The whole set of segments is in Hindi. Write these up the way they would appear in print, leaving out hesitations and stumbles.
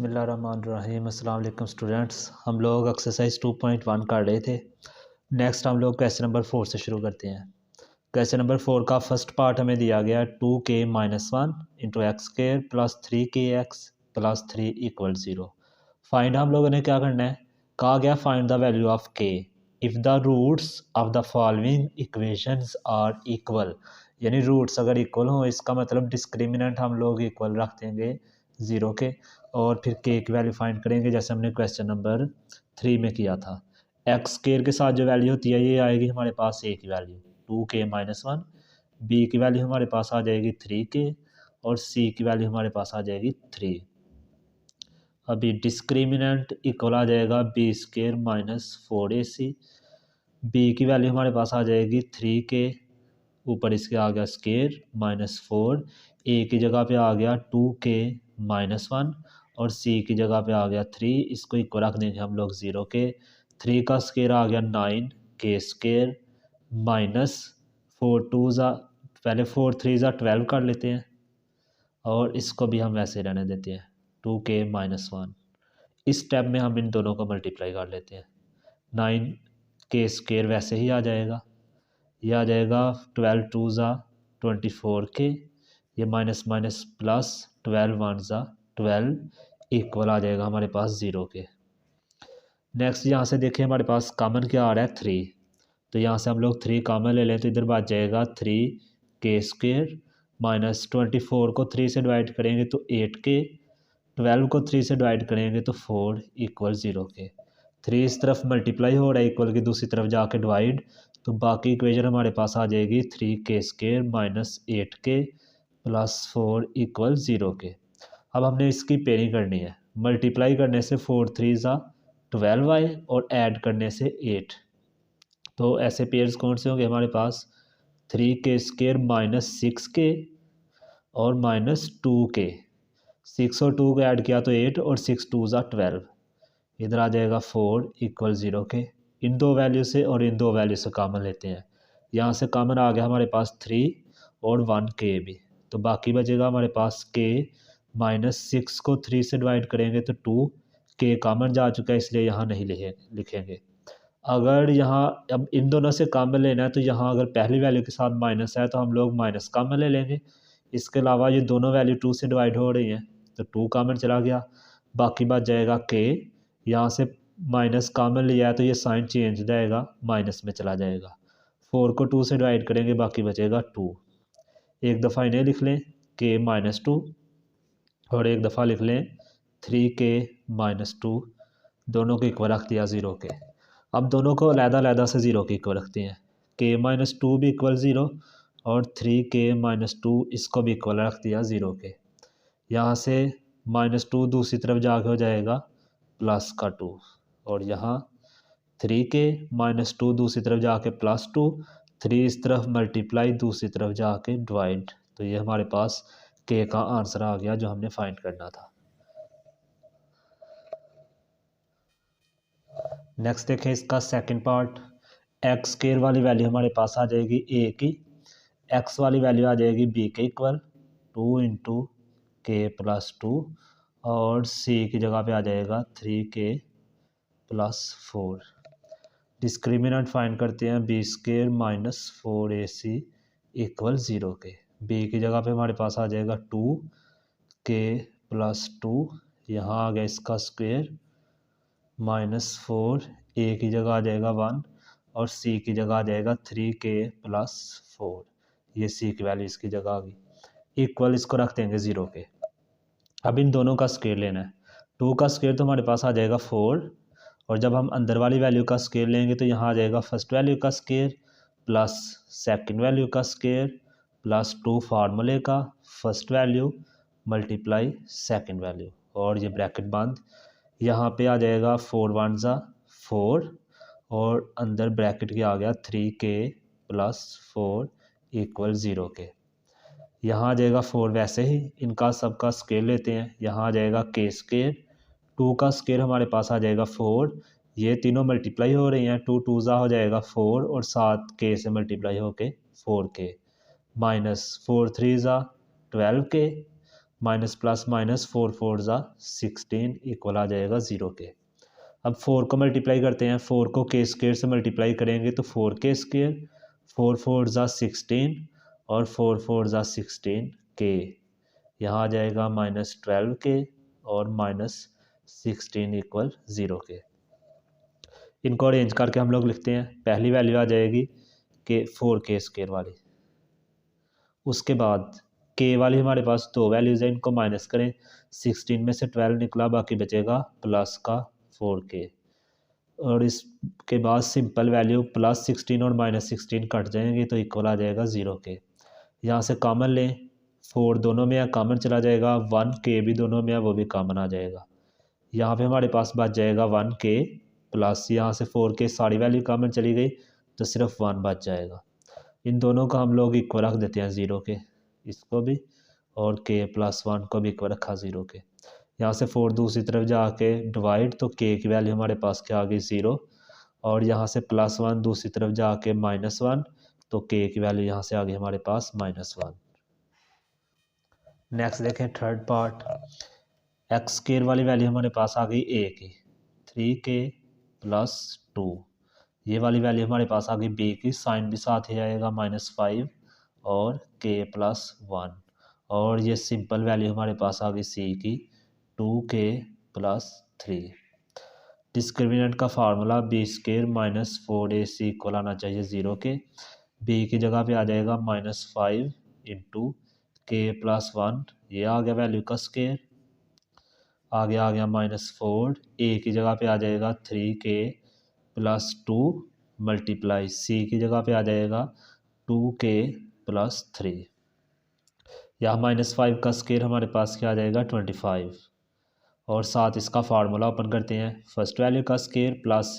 बिस्मिल्लाहिर्रहमानिर्रहीम। अस्सलाम वालेकुम स्टूडेंट्स, हम लोग एक्सरसाइज 2.1 कर रहे थे। नेक्स्ट हम लोग क्वेश्चन नंबर 4 से शुरू करते हैं। क्वेश्चन नंबर 4 का फर्स्ट पार्ट हमें दिया गया 2k-1 into x square plus 3kx plus 3 equal 0। Find हम लोगों ने क्या करना है, कहा गया find the value of k if the roots of the following equations are equal. यानी रूट्स अगर इक्वल हो, इसका मतलब डिस्क्रिमिनेंट हम लोग इक्वल रख देंगे 0 के, और फिर के की वैल्यू फाइंड करेंगे जैसे हमने क्वेश्चन नंबर 3 में किया था। एक्स स्क्र के साथ जो वैल्यू होती है ये आएगी हमारे पास ए की वैल्यू 2k-1, बी की वैल्यू हमारे पास आ जाएगी 3k, और सी की वैल्यू हमारे पास आ जाएगी 3। अभी डिस्क्रिमिनेंट इक्वल आ जाएगा B square minus 4ac। B की वैल्यू हमारे पास आ जाएगी 3k, ऊपर इसके आ गया स्क्र माइनस 4, ए की जगह पे आ गया 2k-1, और सी की जगह पे आ गया 3। इसको इक्वल रख देंगे हम लोग 0 के। 3 का स्क्र आ गया 9k स्क्र माइनस 4 2 ज़ा, पहले 4 3 ज़ा 12 कर लेते हैं, और इसको भी हम वैसे रहने देते हैं 2k-1। इस स्टेप में हम इन दोनों को मल्टीप्लाई कर लेते हैं। 9k स्क्र वैसे ही आ जाएगा, ये आ जाएगा 12 2 ज़ा 24k, ये माइनस माइनस प्लस 12 1 ज़ा 12 इक्वल आ जाएगा हमारे पास 0 के। नेक्स्ट यहाँ से देखिए हमारे पास कॉमन क्या आ रहा है 3, तो यहाँ से हम लोग 3 कॉमन ले लें तो इधर बच जाएगा 3k स्क्र माइनस 24 को 3 से डिवाइड करेंगे तो 8k, 12 को 3 से डिवाइड करेंगे तो 4 इक्वल 0 के। 3 इस तरफ मल्टीप्लाई हो रहा है इक्वल की दूसरी तरफ जाके डिवाइड, तो बाकी इक्वेशन हमारे पास आ जाएगी 3k square minus 8k plus 4 equal 0 के। अब हमने इसकी पेयरिंग करनी है, मल्टीप्लाई करने से 4 3 ज़ा 12 आए और ऐड करने से 8, तो ऐसे पेयर्स कौन से होंगे हमारे पास 3k स्क्र माइनस 6k और माइनस 2k। 6 और 2 को ऐड किया तो 8, और 6 2 ज़ा 12, इधर आ जाएगा 4 इक्वल 0 के। इन दो वैल्यू से और इन दो वैल्यू से कॉमन लेते हैं, यहाँ से कॉमन आ गया हमारे पास 3 और 1k भी, तो बाकी बचेगा हमारे पास k माइनस 6 को 3 से डिवाइड करेंगे तो 2k कॉमन जा चुका है इसलिए यहाँ नहीं लिखेंगे। अगर यहाँ अब इन दोनों से कॉमन लेना है तो यहाँ अगर पहली वैल्यू के साथ माइनस है तो हम लोग माइनस कॉमन ले लेंगे। इसके अलावा ये दोनों वैल्यू 2 से डिवाइड हो रही हैं तो 2 कॉमन चला गया, बाकी बच जाएगा k। यहाँ से माइनस कॉमन लिया है तो ये साइन चेंज हो जाएगा, माइनस में चला जाएगा। 4 को 2 से डिवाइड करेंगे बाकी बचेगा 2। एक दफ़ा इन्हें लिख लें k-2, और एक दफ़ा लिख लें 3k-2, दोनों को इक्वल रख दिया 0 के। अब दोनों को अलग-अलग से 0 के इक्वल रखते हैं, k-2 भी इक्वल 0 और 3k-2 इसको भी इक्वल रख दिया 0 के। यहाँ से -2 दूसरी तरफ जाके हो जाएगा प्लस का 2, और यहाँ 3k-2 दूसरी तरफ जाके प्लस 2, 3 इस तरफ मल्टीप्लाई दूसरी तरफ जाके डिवाइड, तो ये हमारे पास k का आंसर आ गया जो हमने फाइंड करना था। नेक्स्ट देखें इसका सेकंड पार्ट। एक्स स्क्र वाली वैल्यू हमारे पास आ जाएगी a की, x वाली वैल्यू आ जाएगी b के इक्वल 2 इंटू k प्लस 2, और c की जगह पे आ जाएगा 3k प्लस 4। डिस्क्रिमिनेंट फाइंड करते हैं b square minus 4ac equal 0 के। b की जगह पे हमारे पास आ जाएगा 2k प्लस 2, यहाँ आ गया इसका स्क्वेयर माइनस 4, a की जगह आ जाएगा 1 और c की जगह आ जाएगा 3k प्लस 4, ये c की वैल्यू इसकी जगह आ गई इक्वल, इसको रख देंगे 0 के। अब इन दोनों का स्क्वायर लेना है, 2 का स्क्वायर तो हमारे पास आ जाएगा 4, और जब हम अंदर वाली वैल्यू का स्क्वायर लेंगे तो यहाँ आ जाएगा फर्स्ट वैल्यू का स्क्वायर प्लस सेकंड वैल्यू का स्क्वायर प्लस 2 फार्मूले का first value multiply second value, और ये ब्रैकेट बंद। यहाँ पे आ जाएगा 4 1 ज़ा 4, और अंदर ब्रैकेट के आ गया 3k प्लस 4 इक्वल 0 के। यहाँ आ जाएगा 4 वैसे ही, इनका सबका स्क्वायर लेते हैं, यहाँ आ जाएगा k स्क्वायर, 2 का स्क्वायर हमारे पास आ जाएगा 4, ये तीनों मल्टीप्लाई हो रही हैं, 2 2 ज़ा हो जाएगा 4 और साथ k से मल्टीप्लाई होके 4k, माइनस 4 3 ज़ा 12k, माइनस प्लस माइनस 4 4 ज़ा 16 इक्वल आ जाएगा 0 के। अब 4 को मल्टीप्लाई करते हैं, 4 को के स्क्वायर से मल्टीप्लाई करेंगे तो 4 के स्क्वायर, 4 4 ज़ा 16 और 4 4 ज़ा 16 के, यहाँ आ जाएगा माइनस 12 के और माइनस 16 इक्वल 0 के। इनको अरेंज करके हम लोग लिखते हैं, पहली वैल्यू आ जाएगी कि 4 के स्क्वायर वाली, उसके बाद के वाली हमारे पास दो वैल्यूज़ हैं, इनको माइनस करें, 16 में से 12 निकला, बाकी बचेगा प्लस का 4 के, और इसके बाद सिंपल वैल्यू प्लस 16 और माइनस 16 कट जाएंगे तो इक्वल आ जाएगा 0 के। यहाँ से कॉमन लें, 4 दोनों में कॉमन चला जाएगा, 1 के भी दोनों में है वो भी कॉमन आ जाएगा। यहाँ पे हमारे पास बच जाएगा 1 के प्लस, यहाँ से 4 के सारी वैल्यू कॉमन चली गई तो सिर्फ 1 बच जाएगा। इन दोनों का हम लोग इक्वल रख देते हैं 0 के, इसको भी और के प्लस 1 को भी इक्वल रखा 0 के। यहाँ से 4 दूसरी तरफ जाके डिवाइड तो के की वैल्यू हमारे पास क्या आ गई 0, और यहाँ से प्लस 1 दूसरी तरफ जाके माइनस 1 तो के की वैल्यू यहाँ से आ गई हमारे पास माइनस 1। नेक्स्ट देखें थर्ड पार्ट, एक्स स्क्वायर वाली वैल्यू हमारे पास आ गई ए की, 3k प्लस 2, ये वाली वैल्यू हमारे पास आ गई बी की, साइन भी साथ ही आएगा -5 और के प्लस 1, और ये सिंपल वैल्यू हमारे पास आ गई सी की, 2k प्लस 3। डिस्क्रिमिनेंट का formula B square minus 4ac equal आना चाहिए 0 के, बी की जगह पे आ जाएगा -5 इंटू के प्लस 1, ये आ गया वैल्यू का स्क्वायर, आगे आ गया -4, ए की जगह पे आ जाएगा 3k प्लस 2 मल्टीप्लाई सी की जगह पे आ जाएगा 2k प्लस 3, या -5 का स्क्वायर हमारे पास क्या आ जाएगा 25, और साथ इसका फार्मूला ओपन करते हैं, फर्स्ट वैल्यू का स्क्वायर प्लस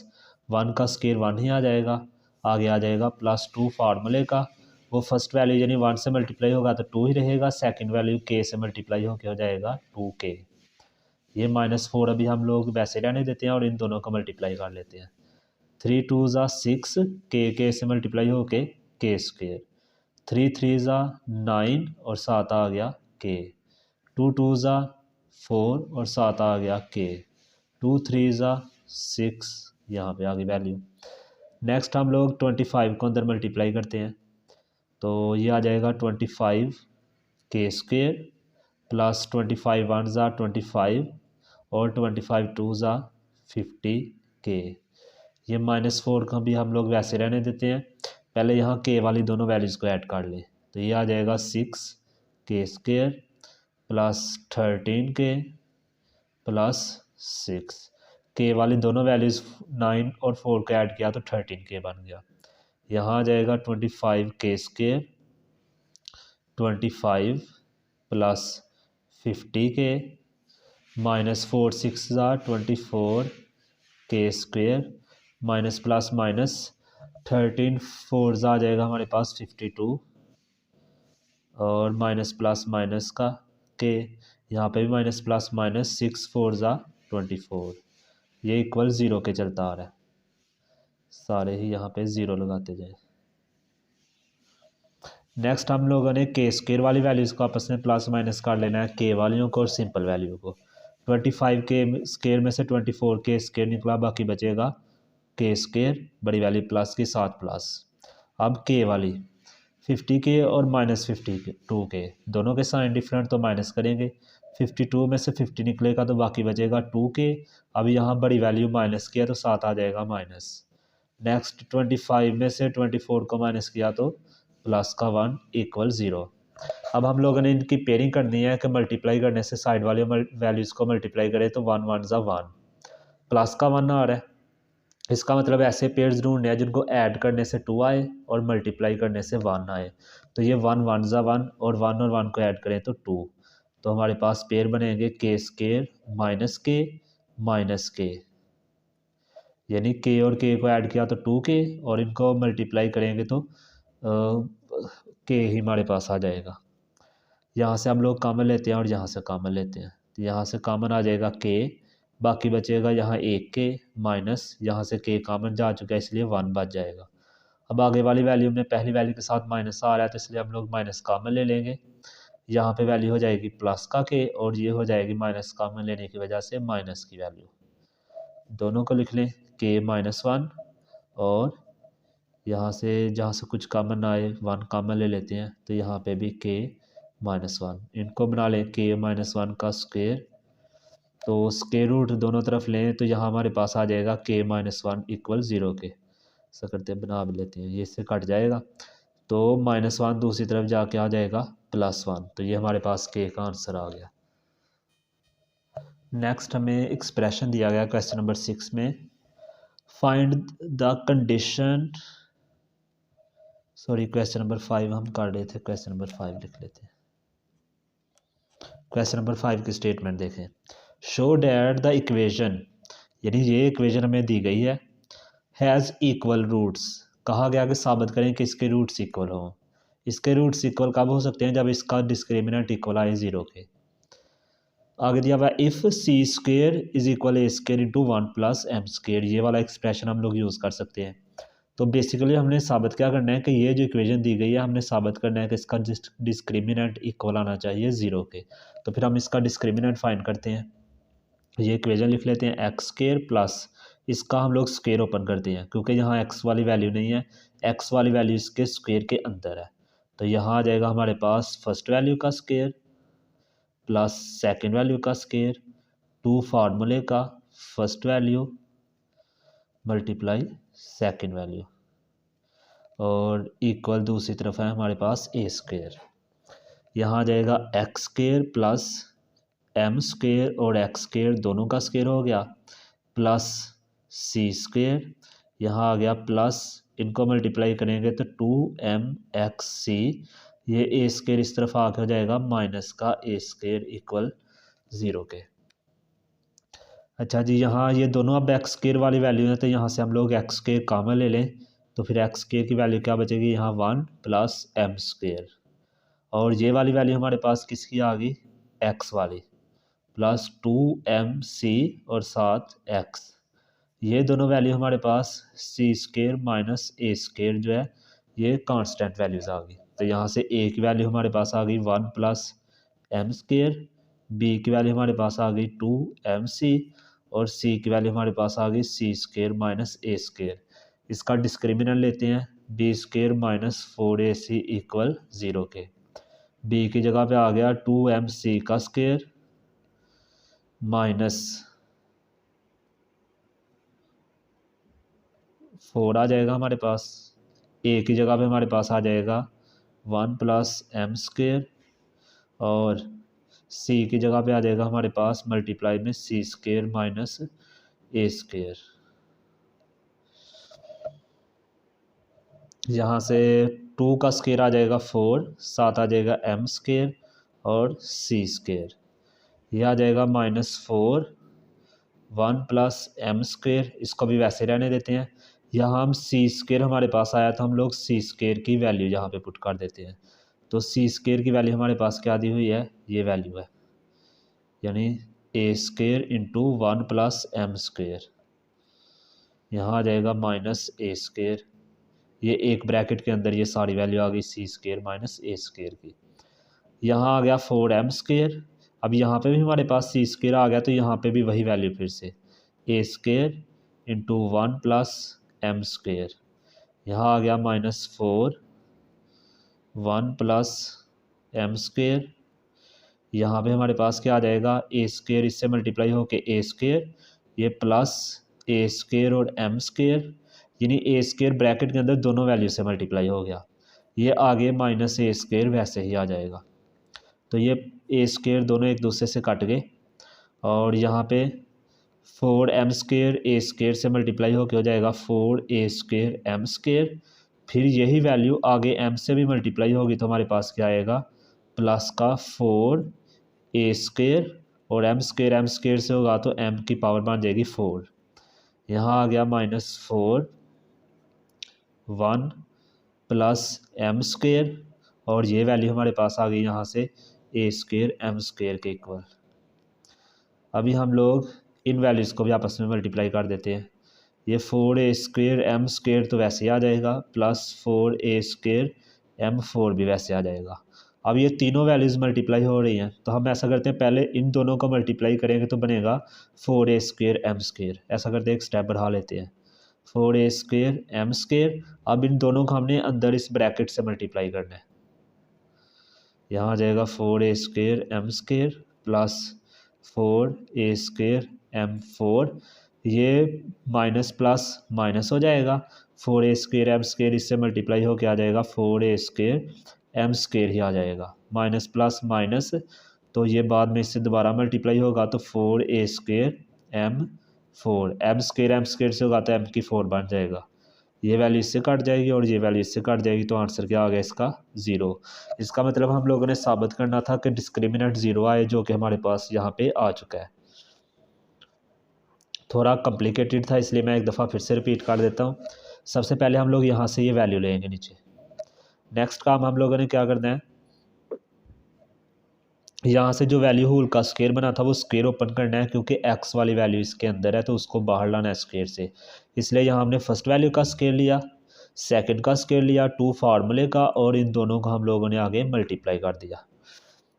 1 का स्क्वायर 1 ही आ जाएगा, आगे आ जाएगा +2 फार्मूले का, वो फर्स्ट वैल्यू यानी 1 से मल्टीप्लाई होगा तो 2 ही रहेगा, सेकंड वैल्यू के से मल्टीप्लाई होकर हो जाएगा 2k। ये -4 अभी हम लोग वैसे रहने देते हैं और इन दोनों को मल्टीप्लाई कर लेते हैं, 3 2 ज़ा 6 के से मल्टीप्लाई हो के स्क्वायर, 3 3 ज़ा 9 और 7 आ गया के, 2 2 ज़ा 4 और 7 आ गया के, 2 3 ज़ा 6, यहाँ पे आ गई वैल्यू। नेक्स्ट हम लोग 25 को अंदर मल्टीप्लाई करते हैं तो ये आ जाएगा 25 के स्क्वायर प्लस 25 1 ज़ा 25 और 25 2 ज़ा 50 के, ये -4 का भी हम लोग वैसे रहने देते हैं, पहले यहाँ के वाली दोनों वैल्यूज़ को ऐड कर लें तो ये आ जाएगा 6 के स्क्वायर प्लस 13 के प्लस 6, के वाली दोनों वैल्यूज़ 9 और 4 को ऐड किया तो 13 के बन गया, यहाँ आ जाएगा 25 के स्क्वायर 25 प्लस 50 के -4 6 ज़ा 24 के स्क्वायर माइनस प्लस माइनस 13 4 ज़ा आ जाएगा हमारे पास 52, और माइनस प्लस माइनस का के, यहाँ पे भी माइनस प्लस माइनस 6 4 ज़ा 24, ये इक्वल 0 के चलता आ रहा है, सारे ही यहाँ पे 0 लगाते जाए। नेक्स्ट हम लोगों ने के स्क्वायर वाली वैल्यूज़ को आपस में प्लस माइनस कर लेना है, के वालियों को और सिंपल वैल्यू को, 25 के स्क्वायर में से 24 के स्क्वायर निकला, बाकी बचेगा के स्क्वायर बड़ी वैल्यू प्लस की 7 प्लस। अब के वाली 50 के और -52 के दोनों के साइन डिफरेंट तो माइनस करेंगे, 52 में से 50 निकलेगा तो बाकी बचेगा 2 के, अब यहाँ बड़ी वैल्यू माइनस किया तो 7 आ जाएगा माइनस। नेक्स्ट 25 में से 24 को माइनस किया तो प्लस का 1 इक्वल 0। अब हम लोगों ने इनकी पेयरिंग करनी है कि मल्टीप्लाई करने से साइड वाले वैल्यूज़ को मल्टीप्लाई करें तो 1 1 ज़ा 1, प्लस का 1 आ रहा है, इसका मतलब ऐसे पेयर्स ढूंढने हैं जिनको ऐड करने से 2 आए और मल्टीप्लाई करने से 1 आए, तो ये 1 1 ज़ा 1 और 1 को ऐड करें तो 2, तो हमारे पास पेयर बनेंगे के स्क्वायर माइनस के, यानी के और के को ऐड किया तो 2k और इनको मल्टीप्लाई करेंगे तो के ही हमारे पास आ जाएगा। यहाँ से हम लोग कॉमन लेते हैं और यहाँ से कॉमन लेते हैं, तो यहाँ से कॉमन आ जाएगा के, बाकी बचेगा यहाँ 1k माइनस, यहाँ से के कॉमन जा चुका है इसलिए 1 बच जाएगा। अब आगे वाली वैल्यू में पहली वैल्यू के साथ माइनस आ रहा है तो इसलिए हम लोग माइनस कॉमन ले लेंगे, यहाँ पे वैल्यू हो जाएगी प्लस का के, और ये हो जाएगी माइनस कॉमन लेने की वजह से माइनस की वैल्यू। दोनों को लिख लें के -1, और यहाँ से जहाँ से कुछ कॉमन आए 1 कॉमन ले लेते हैं, तो यहाँ पे भी के -1। इनको बना लें के -1 का स्क्वायर, तो स्क्वायर रूट दोनों तरफ लें तो यहाँ हमारे पास आ जाएगा के -1 इक्वल 0 के। ऐसा करते हैं, बना भी लेते हैं, ये इससे कट जाएगा, तो -1 दूसरी तरफ जाके आ जाएगा +1। तो ये हमारे पास के का आंसर आ गया। नेक्स्ट हमें एक्सप्रेशन दिया गया क्वेश्चन नंबर 6 में, find the condition, sorry question number 5 हम कर रहे थे, क्वेश्चन नंबर 5 लिख लेते हैं। क्वेश्चन नंबर 5 की स्टेटमेंट देखें, शो डैट द इक्वेशन, यानी ये इक्वेशन हमें दी गई है, हैज़ इक्वल रूट्स, कहा गया कि साबित करें कि इसके रूट्स इक्वल हों। इसके रूट्स इक्वल कब हो सकते हैं, जब इसका डिस्क्रिमिनेंट इक्वल आए 0 के। आगे दिया हुआ if C square is equal A square into 1 + m², ये वाला एक्सप्रेशन हम लोग यूज़ कर सकते हैं। तो बेसिकली हमने साबित क्या करना है कि ये जो इक्वेशन दी गई है, हमने साबित करना है कि इसका डिस्क्रिमिनेंट इक्वल आना चाहिए 0 के। तो फिर हम इसका डिस्क्रिमिनेंट फाइंड करते हैं। ये इक्वेशन लिख लेते हैं x² प्लस इसका हम लोग स्क्वेयर ओपन करते हैं, क्योंकि यहाँ x वाली वैल्यू नहीं है, x वाली वैल्यू इसके स्क्वेयर के अंदर है। तो यहाँ आ जाएगा हमारे पास फर्स्ट वैल्यू का स्क्वेयर प्लस सेकंड वैल्यू का स्क्वेयर, 2 फार्मूले का first value multiply second value, और इक्वल दूसरी तरफ है हमारे पास a²। यहाँ आ जाएगा x² प्लस m² और x² दोनों का स्क्वेयर हो गया, प्लस c², यहाँ आ गया प्लस, इनको मल्टीप्लाई करेंगे तो 2mxc, ये a² इस तरफ आके हो जाएगा माइनस का a² इक्वल 0 के। अच्छा जी, यहाँ ये दोनों अब x² वाली वैल्यू है, तो यहाँ से हम लोग x² कॉमन ले लें, तो फिर x² की वैल्यू क्या बचेगी, यहाँ 1 + m², और ये वाली वैल्यू हमारे पास किसकी आ गई, x वाली, प्लस 2mc और साथ x। ये दोनों वैल्यू हमारे पास c² माइनस a² जो है ये कांस्टेंट वैल्यूज़ आ गई। तो यहाँ से a की वैल्यू हमारे पास आ गई 1 + m², b की वैल्यू हमारे पास आ गई 2mc, और c की वैल्यू हमारे पास आ गई c² माइनस a²। इसका डिस्क्रिमिनेंट लेते हैं, b² माइनस 4ac इक्वल 0 के। b की जगह पे आ गया 2mc का स्क्वेयर माइनस 4 आ जाएगा हमारे पास, a की जगह पे हमारे पास आ जाएगा 1 + m², और c की जगह पे आ जाएगा हमारे पास मल्टीप्लाई में c² माइनस a²। यहाँ से 2 का स्क्वेयर आ जाएगा 4, साथ आ जाएगा m² और c², यह आ जाएगा -4 1 + m², इसको भी वैसे रहने देते हैं। यहाँ हम c² हमारे पास आया तो हम लोग c² की वैल्यू यहाँ पे पुट कर देते हैं, तो c² की वैल्यू हमारे पास क्या दी हुई है, ये वैल्यू है, यानी a² इंटू 1 + m², यहाँ आ जाएगा -a², ये एक ब्रैकेट के अंदर ये सारी वैल्यू आ गई c² माइनस a² की। यहाँ आ गया 4m², अब यहाँ पे भी हमारे पास c² आ गया, तो यहाँ पे भी वही वैल्यू फिर से a² इंटू 1 + m², यहाँ आ गया -4 1 + m², यहाँ पे हमारे पास क्या आ जाएगा a² इससे मल्टीप्लाई होके a², ये प्लस a² और m², यानी a² ब्रैकेट के अंदर दोनों वैल्यू से मल्टीप्लाई हो गया, ये आगे -a² वैसे ही आ जाएगा। तो ये a² दोनों एक दूसरे से कट गए, और यहाँ पे 4m² a² से मल्टीप्लाई होके हो जाएगा 4a² m², फिर यही वैल्यू आगे m से भी मल्टीप्लाई होगी, तो हमारे पास क्या आएगा प्लस का 4a² और m² से होगा तो m की पावर बन जाएगी 4, यहाँ आ गया -4 1 + m², और ये वैल्यू हमारे पास आ गई यहाँ से a² m² के इक्वल। अभी हम लोग इन वैल्यूज़ को भी आपस में मल्टीप्लाई कर देते हैं, ये 4a² m² तो वैसे ही आ जाएगा, प्लस 4a² m4 भी वैसे आ जाएगा, अब ये तीनों वैल्यूज़ मल्टीप्लाई हो रही हैं, तो हम ऐसा करते हैं पहले इन दोनों को मल्टीप्लाई करेंगे तो बनेगा 4a² m²। ऐसा करते हैं, एक स्टेप बढ़ा लेते हैं, 4a² m²। अब इन दोनों को हमने अंदर इस ब्रैकेट से मल्टीप्लाई करना है। यहाँ आ जाएगा 4a² m² plus 4a² m4। ये माइनस प्लस माइनस हो जाएगा, 4a² m² इससे मल्टीप्लाई होकर आ जाएगा 4a² m² ही आ जाएगा। माइनस प्लस माइनस, तो ये बाद में इससे दोबारा मल्टीप्लाई होगा तो 4a² m4, m² से होगा तो m की 4 बन जाएगा। ये वैल्यू इससे कट जाएगी और ये वैल्यू इससे कट जाएगी, तो आंसर क्या आ गया इसका 0। इसका मतलब हम लोगों ने साबित करना था कि डिस्क्रिमिनेंट 0 आए, जो कि हमारे पास यहाँ पे आ चुका है। थोड़ा कॉम्प्लिकेटेड था, इसलिए मैं एक दफ़ा फिर से रिपीट कर देता हूँ। सबसे पहले हम लोग यहाँ से ये वैल्यू लेंगे नीचे। नेक्स्ट काम हम लोगों ने क्या करना है, यहाँ से जो वैल्यू होल का स्क्वायर बना था वो स्क्वायर ओपन करना है, क्योंकि x वाली वैल्यू इसके अंदर है तो उसको बाहर लाना है स्क्वायर से। इसलिए यहाँ हमने फर्स्ट वैल्यू का स्क्वायर लिया, सेकंड का स्क्वायर लिया 2 फार्मूले का, और इन दोनों को हम लोगों ने आगे मल्टीप्लाई कर दिया।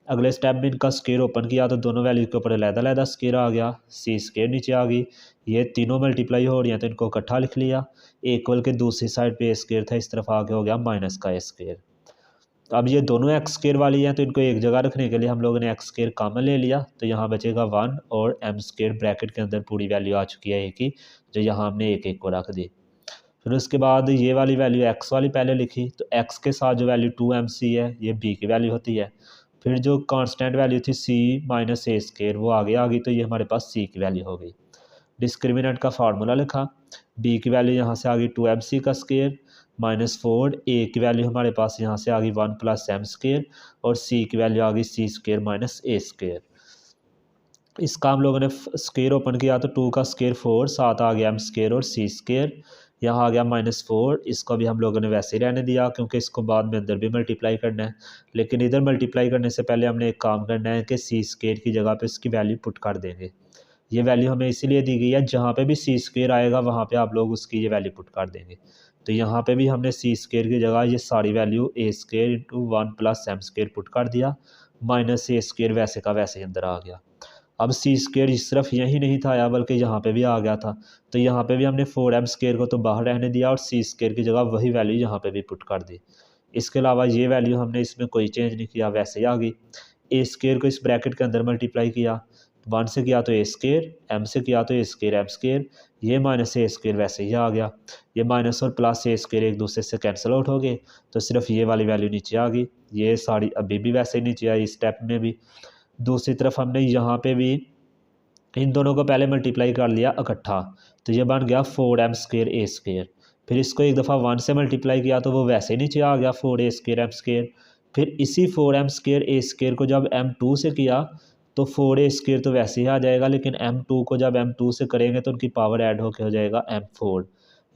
अगले स्टेप में इनका स्क्वायर ओपन किया तो दोनों वैल्यू के ऊपर अलग-अलग स्क्वायर आ गया, c² नीचे आ गई। ये तीनों मल्टीप्लाई हो रही हैं तो इनको इकट्ठा लिख लिया। इक्वल के दूसरी साइड पे a² था, इस तरफ आगे हो गया माइनस का a²। अब ये दोनों x² वाली हैं तो इनको एक जगह रखने के लिए हम लोगों ने x² कॉमन ले लिया, तो यहाँ बचेगा 1 और m² ब्रैकेट के अंदर पूरी वैल्यू आ चुकी है एक ही, जो यहाँ हमने एक एक को रख दी। फिर उसके बाद ये वाली वैल्यू x वाली पहले लिखी, तो x के साथ जो वैल्यू 2mc है ये b की वैल्यू होती है। फिर जो कांस्टेंट वैल्यू थी c माइनस a² वो आगे आ गई, तो ये हमारे पास c की वैल्यू हो गई। डिस्क्रिमिनेंट का फार्मूला लिखा, b की वैल्यू यहाँ से आ गई 2mc का स्क्वायर माइनस 4, a की वैल्यू हमारे पास यहाँ से आ गई 1 प्लस m² और c की वैल्यू आ गई c² माइनस a²। इसका हम लोगों ने स्क्वायर ओपन किया तो 2 का स्क्वायर 4, साथ आ गया m² और c²। यहाँ आ गया -4, इसको भी हम लोगों ने वैसे ही रहने दिया क्योंकि इसको बाद में अंदर भी मल्टीप्लाई करना है। लेकिन इधर मल्टीप्लाई करने से पहले हमने एक काम करना है कि c² की जगह पे इसकी वैल्यू पुट कर देंगे। ये वैल्यू हमें इसीलिए दी गई है, जहाँ पे भी c² आएगा वहाँ पे आप लोग उसकी ये वैल्यू पुट कर देंगे। तो यहाँ पे भी हमने c² की जगह ये सारी value a² into 1 plus m² put कर दिया, माइनस a² वैसे का वैसे ही अंदर आ गया। अब c² इस तरफ यही नहीं था आया, बल्कि यहाँ पे भी आ गया था, तो यहाँ पे भी हमने 4m² को तो बाहर रहने दिया और c² की जगह वही वैल्यू यहाँ पे भी पुट कर दी। इसके अलावा ये वैल्यू हमने इसमें कोई चेंज नहीं किया, वैसे ही आ गई। a² को इस ब्रैकेट के अंदर मल्टीप्लाई किया, 1 से किया तो a², m से किया तो a² m², ये माइनस a² वैसे ही आ गया। ये माइनस और प्लस a² एक दूसरे से कैंसिल आउट हो गए, तो सिर्फ ये वाली वैल्यू नीचे आ गई। ये सारी अभी भी वैसे ही नीचे आई इस स्टेप में भी। दूसरी तरफ हमने यहाँ पे भी इन दोनों को पहले मल्टीप्लाई कर लिया इकट्ठा, तो ये बन गया 4m² a²। फिर इसको एक दफ़ा 1 से मल्टीप्लाई किया तो वो वैसे ही नीचे आ गया 4a² m²। फिर इसी 4m² a² को जब m2 से किया तो 4a² तो वैसे ही आ जाएगा, लेकिन m2 को जब m2 से करेंगे तो उनकी पावर ऐड होकर हो जाएगा m4।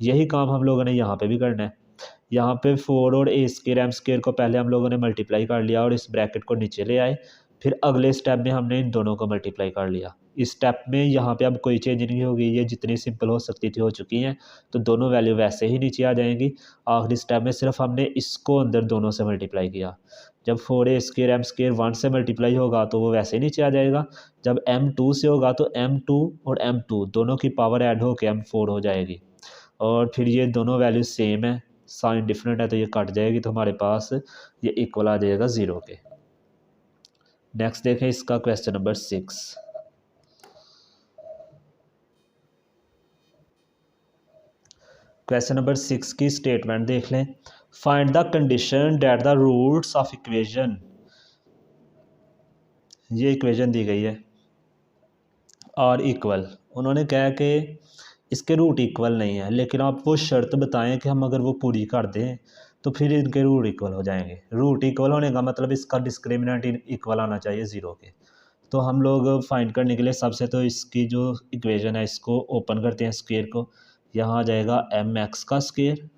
यही काम हम लोगों ने यहाँ पे भी करना है। यहाँ पे 4 और a² m² को पहले हम लोगों ने मल्टीप्लाई कर लिया और इस ब्रैकेट को नीचे ले आए। फिर अगले स्टेप में हमने इन दोनों को मल्टीप्लाई कर लिया। इस स्टेप में यहाँ पे अब कोई चेंज नहीं होगी, ये जितनी सिंपल हो सकती थी हो चुकी हैं, तो दोनों वैल्यू वैसे ही नीचे आ जाएंगी। आखिरी स्टेप में सिर्फ हमने इसको अंदर दोनों से मल्टीप्लाई किया। जब 4a² m² 1 से मल्टीप्लाई होगा तो वो वैसे ही नीचे आ जाएगा। जब m2 से होगा तो m2 और m2 दोनों की पावर ऐड होकर m4 हो जाएगी, और फिर ये दोनों वैल्यू सेम है, साइन डिफरेंट है तो ये कट जाएगी, तो हमारे पास ये इक्वल आ जाएगा 0 के। नेक्स्ट देखें इसका क्वेश्चन नंबर 6। क्वेश्चन नंबर 6 की स्टेटमेंट देख लें। Find the condition that the roots of equation, ये इक्वेशन दी गई है और इक्वल, उन्होंने कहा कि इसके रूट इक्वल नहीं है, लेकिन आप वो शर्त बताएं कि हम अगर वो पूरी कर दें तो फिर इनके रूट इक्वल हो जाएंगे। रूट इक्वल होने का मतलब इसका डिस्क्रिमिनेंट इक्वल आना चाहिए 0 के। तो हम लोग फाइंड करने के लिए सबसे तो इसकी जो इक्वेशन है इसको ओपन करते हैं स्क्वायर को। यहाँ आ जाएगा mx का स्क्वायर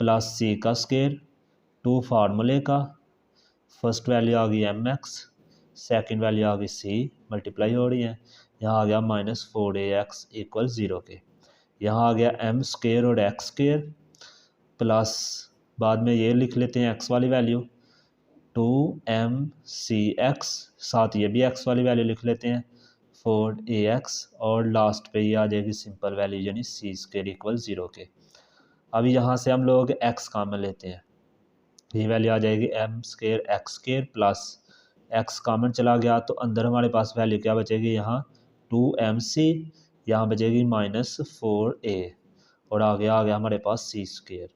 प्लस c का स्क्वायर 2 फार्मूले का, फर्स्ट वैल्यू आ गई mx, सेकंड वैल्यू आ गई c, मल्टीप्लाई हो रही है। यहाँ आ गया -4ax इक्वल 0 के। यहाँ आ गया m² और x² प्लस बाद में ये लिख लेते हैं x वाली वैल्यू 2mcx, साथ ये भी x वाली वैल्यू लिख लेते हैं 4ax, और लास्ट पे ये आ जाएगी सिंपल वैल्यू यानी सी स्क्वायर इक्वल 0 के। अभी यहाँ से हम लोग x कॉमन लेते हैं, ये वैल्यू आ जाएगी M square x square plus x common चला गया तो अंदर हमारे पास वैल्यू क्या बचेगी, यहाँ 2mc, यहाँ बचेगी -4a, और आगे आ गया हमारे पास सी स्क्वायर।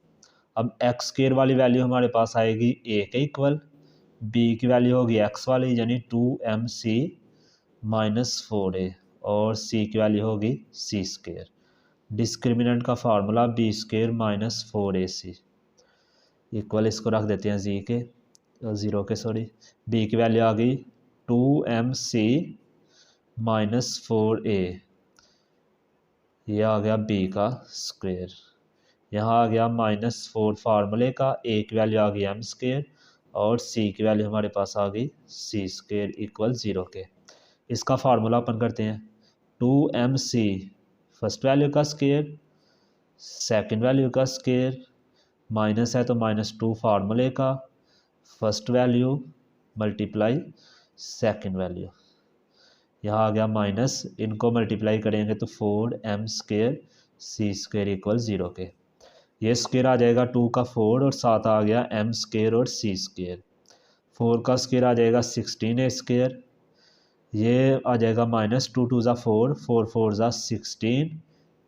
अब एक्स स्क्वायर वाली वैल्यू हमारे पास आएगी a के इक्वल, b की वैल्यू होगी x वाली यानी 2mc -4a, और c की वैल्यू होगी सी स्क्वायर। डिस्क्रिमिनेंट का formula b square -4ac equal, इसको रख देते हैं जी के 0 के, सॉरी, b की वैल्यू आ गई 2mc -4a, यह आ गया b का स्क्वायर, यहाँ आ गया -4 फार्मूले का, a की वैल्यू आ गई m स्क्वायर, और c की वैल्यू हमारे पास आ गई सी स्क्वायर इक्वल 0 के। इसका फार्मूला अपन करते हैं, 2mc फर्स्ट वैल्यू का स्क्वायर, सेकंड वैल्यू का स्क्वायर, माइनस है तो -2 फार्मूले का, first value multiply second value, यहाँ आ गया माइनस, इनको मल्टीप्लाई करेंगे तो 4m square C square equal 0 के। ये स्क्वायर आ जाएगा 2 का 4 और साथ आ गया m स्क्वायर और सी स्क्वायर, 4 का स्क्वायर आ जाएगा 16a स्क्वायर, ये आ जाएगा -2 2 ज़ा 4, 4 4 ज़ा 16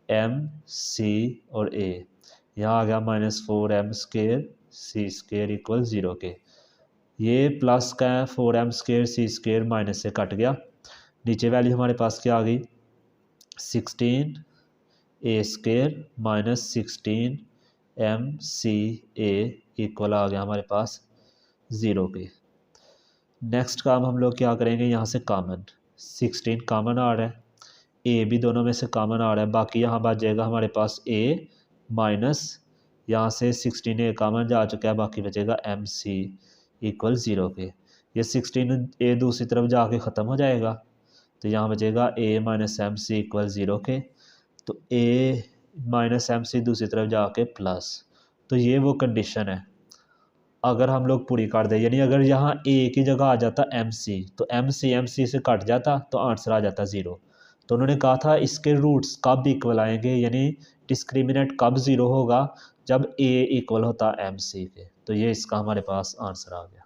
m c और a, यहाँ आ गया -4m square C square equal 0 के। ये प्लस का है 4m square C square minus से कट गया, नीचे वैल्यू हमारे पास क्या आ गई 16a square -16m c a equal आ गया हमारे पास 0 के। नेक्स्ट काम हम लोग क्या करेंगे, यहाँ से कॉमन 16 कॉमन आ रहा है, ए भी दोनों में से कॉमन आ रहा है, बाकी यहाँ बच जाएगा हमारे पास a माइनस, यहाँ से 16a कॉमन जा चुका है, बाकी बचेगा एम सी इक्वल 0 के। ये 16a दूसरी तरफ जाके ख़त्म हो जाएगा तो यहाँ बचेगा a minus M C equal 0 के, तो a माइनस एम सी दूसरी तरफ जाके प्लस, तो ये वो कंडीशन है अगर हम लोग पूरी कर दें, यानी अगर यहाँ a की जगह आ जाता एम सी तो एम सी से कट जाता तो आंसर आ जाता 0। तो उन्होंने कहा था इसके रूट्स कब इक्वल आएंगे, यानी डिस्क्रिमिनेंट कब 0 होगा, जब a इक्वल होता एम सी के। तो ये इसका हमारे पास आंसर आ गया।